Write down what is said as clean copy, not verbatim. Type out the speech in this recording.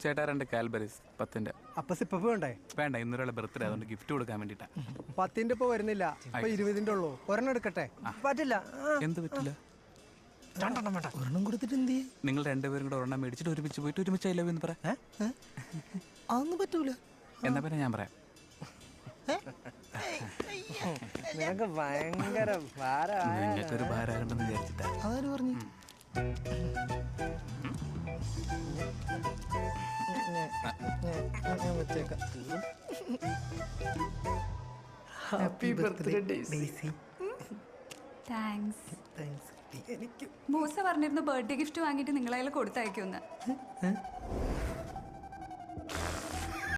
ചേട്ടാ 2 കാൽബറീസ് 10-ന്റെ. അപ്പൊ സിപ്പപ്പ് വേണ്ടേ? വേണ്ട, ഇന്നൊരാളെ ബർത്ത്ഡേ, അതുകൊണ്ട് ഗിഫ്റ്റ് കൊടുക്കാൻ വേണ്ടിട്ടാ. 10-ന്റെ ഇപ്പൊ വരുന്നില്ല, ഇപ്പൊ 20-ന്റെ ഉള്ളൂ. ഒരെണ്ണം എടുക്കട്ടെ? പറ്റില്ല. എന്ത് പറ്റില്ല? 2 വേണ്ട. ഒരെണ്ണം കൊടുത്തിട്ട് എന്ത് ചെയ്യും? നിങ്ങൾ 2 പേരും കൂടെ ഒരെണ്ണം മേടിച്ചിട്ട് ഒരുമിച്ച് പോയിട്ട് ഒരുമിച്ച് ഐ ലവ് എന്ന് പറ. അതൊന്നും പറ്റൂല. എന്നാ പിന്നെ ഞാൻ പറയാം. നിനക്ക് ഭയങ്കര നിങ്ങൾക്കൊരു ഭാരാകണ്ടെന്ന് വിചാരിച്ചിട്ടാ. അതാര് പറഞ്ഞു? Happy birthday Daisy. Thanks. Moosa പറഞ്ഞിരുന്നു ബർത്ത്ഡേ ഗിഫ്റ്റ് വാങ്ങിയിട്ട് നിങ്ങളതിൽ കൊടുത്തയക്കുമെന്ന്.